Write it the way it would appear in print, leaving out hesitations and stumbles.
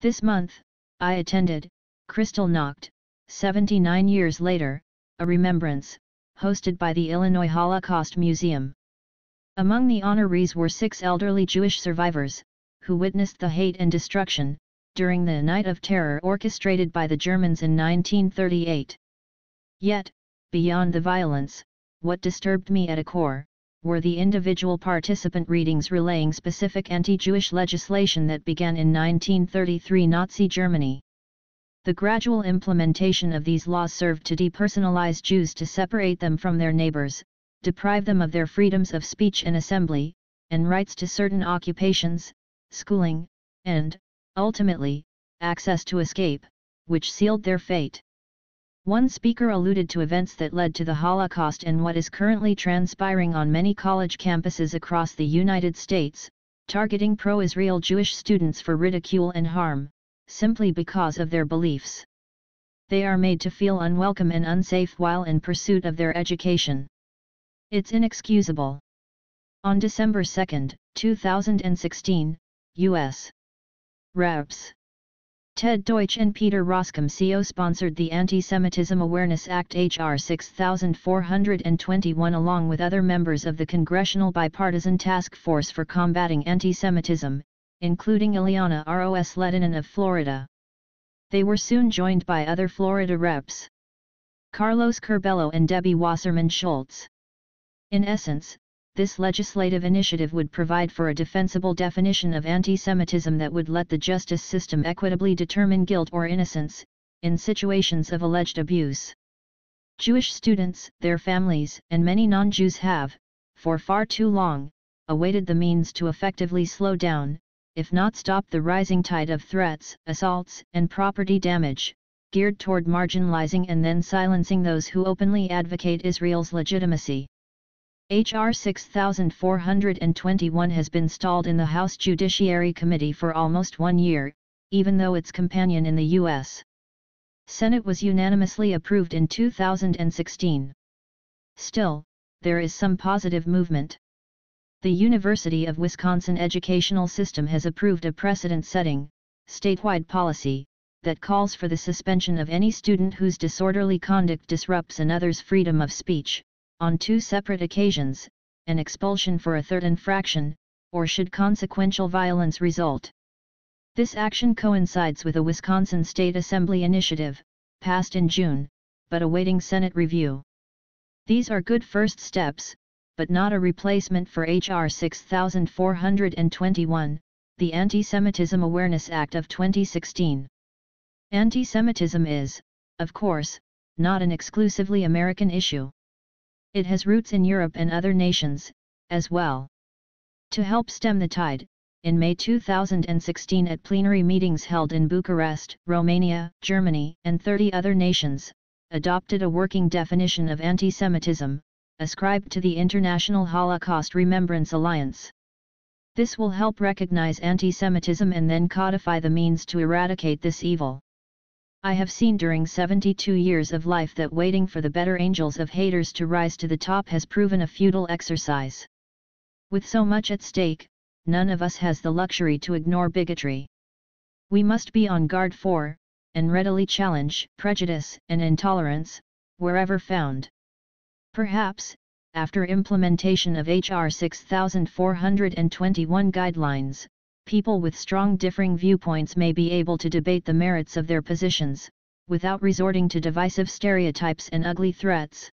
This month, I attended, Kristallnacht, 79 years later, a remembrance, hosted by the Illinois Holocaust Museum. Among the honorees were 6 elderly Jewish survivors, who witnessed the hate and destruction, during the Night of Terror orchestrated by the Germans in 1938. Yet, beyond the violence, what disturbed me at a core, were the individual participant readings relaying specific anti-Jewish legislation that began in 1933 Nazi Germany. The gradual implementation of these laws served to depersonalize Jews, to separate them from their neighbors, deprive them of their freedoms of speech and assembly, and rights to certain occupations, schooling, and, ultimately, access to escape, which sealed their fate. One speaker alluded to events that led to the Holocaust and what is currently transpiring on many college campuses across the United States, targeting pro-Israel Jewish students for ridicule and harm, simply because of their beliefs. They are made to feel unwelcome and unsafe while in pursuit of their education. It's inexcusable. On December 2, 2016, U.S. Reps. Ted Deutsch and Peter Roskam co-sponsored the Anti-Semitism Awareness Act H.R. 6421 along with other members of the Congressional Bipartisan Task Force for Combating Anti-Semitism, including Ileana Ros Lehtinen of Florida. They were soon joined by other Florida reps, Carlos Curbelo and Debbie Wasserman Schultz. In essence, this legislative initiative would provide for a defensible definition of anti-Semitism that would let the justice system equitably determine guilt or innocence, in situations of alleged abuse. Jewish students, their families, and many non-Jews have, for far too long, awaited the means to effectively slow down, if not stop the rising tide of threats, assaults, and property damage, geared toward marginalizing and then silencing those who openly advocate Israel's legitimacy. H.R. 6421 has been stalled in the House Judiciary Committee for almost 1 year, even though its companion in the U.S. Senate was unanimously approved in 2016. Still, there is some positive movement. The University of Wisconsin educational system has approved a precedent-setting, statewide policy, that calls for the suspension of any student whose disorderly conduct disrupts another's freedom of speech, on 2 separate occasions, and expulsion for a third infraction, or should consequential violence result. This action coincides with a Wisconsin State Assembly initiative, passed in June, but awaiting Senate review. These are good first steps, but not a replacement for H.R. 6421, the Anti-Semitism Awareness Act of 2016. Anti-Semitism is, of course, not an exclusively American issue. It has roots in Europe and other nations, as well. To help stem the tide, in May 2016 at plenary meetings held in Bucharest, Romania, Germany, and 30 other nations, adopted a working definition of anti-Semitism, ascribed to the International Holocaust Remembrance Alliance. This will help recognize anti-Semitism and then codify the means to eradicate this evil. I have seen during 72 years of life that waiting for the better angels of haters to rise to the top has proven a futile exercise. With so much at stake, none of us has the luxury to ignore bigotry. We must be on guard for, and readily challenge, prejudice and intolerance, wherever found. Perhaps, after implementation of H.R. 6421 guidelines, people with strong differing viewpoints may be able to debate the merits of their positions, without resorting to divisive stereotypes and ugly threats.